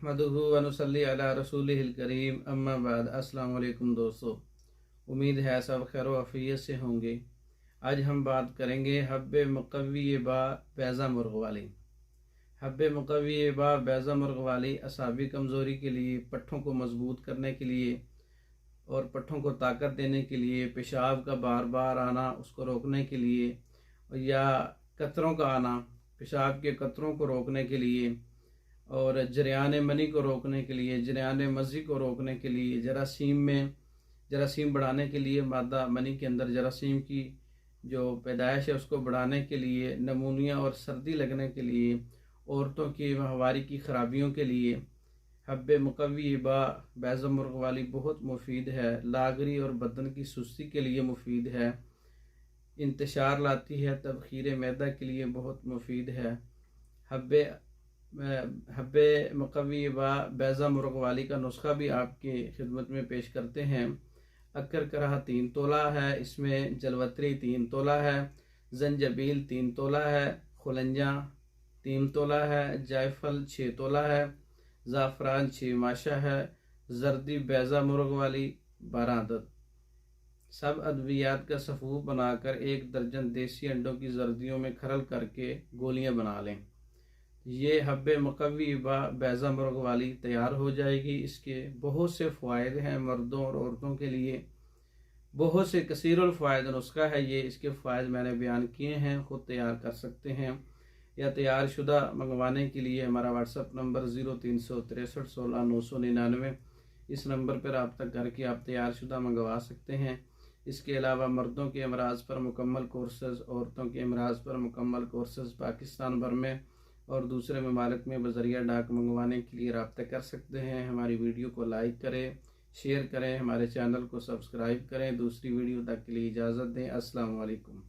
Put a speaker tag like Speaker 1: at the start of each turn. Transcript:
Speaker 1: नहमदुहु व नुसल्ली अला रसूलिहिल करीम अम्मा बाद। अस्सलाम वालेकुम दोस्तों, उम्मीद है सब खैर व आफियत से होंगे। आज हम बात करेंगे हब्बे मुक़व्वी बा बैज़ा मुर्ग़ वाली। हब्बे मुक़व्वी बा बैज़ा मुर्ग़ वाली असाबी कमज़ोरी के लिए, पट्ठों को मजबूत करने के लिए और पट्ठों को ताकत देने के लिए, पेशाब का बार बार आना उसको रोकने के लिए या कतरों का आना, पेशाब के कतरों को रोकने के लिए और जरियान मनी को रोकने के लिए, जरियान मज़ी को रोकने के लिए, जरासीम बढ़ाने के लिए, मादा मनी के अंदर जरासीम की जो पैदाइश है उसको बढ़ाने के लिए, नमूनिया और सर्दी लगने के लिए, औरतों की माहवारी की ख़राबियों के लिए हब्बे मुक़व्वी बा बैज़ा मुर्ग़ वाली बहुत मुफीद है। लागरी और बदन की सुस्ती के लिए मुफीद है, इंतशार लाती है, तबखीर मैदा के लिए बहुत मुफीद है। हब्बे मुक़व्वी बा बैज़ा मुर्ग़ वाली का नुस्खा भी आपकी खिदमत में पेश करते हैं। अक्कर कराह 3 तोला है, इसमें जलवत्री 3 तोला है, जंजबील 3 तोला है, खुलंजा 3 तोला है, जायफल 6 तोला है, ज़ाफ़रान 6 माशा है, जर्दी बैज़ा मुर्ग़ वाली 12 अदद। सब अद्वियात का सफ़ूफ बनाकर 1 दर्जन देसी अंडों की जर्दियों में खरल करके गोलियां बना लें। ये हब्बे मुक़व्वी बा बैज़ा मुर्ग़ वाली तैयार हो जाएगी। इसके बहुत से फ़ायदे हैं, मर्दों और औरतों के लिए बहुत से कसीरुल फ़ायदे नुस्खा है ये। इसके फ़ायदे मैंने बयान किए हैं, ख़ुद तैयार कर सकते हैं या तैयार शुदा मंगवाने के लिए हमारा व्हाट्सअप नंबर 0363 16 999, इस नंबर पर रब्ता करके आप तैयार शुदा मंगवा सकते हैं। इसके अलावा मर्दों के अमराज़ पर मुकम्मल कोर्सेज़, औरतों के अमराज़ पर मुकम्मल कोर्सेज़ पाकिस्तान भर में और दूसरे ममालिक में बज़रिया डाक मंगवाने के लिए रब्ता कर सकते हैं। हमारी वीडियो को लाइक करें, शेयर करें, हमारे चैनल को सब्सक्राइब करें। दूसरी वीडियो तक के लिए इजाज़त दें। अस्सलाम वालेकुम।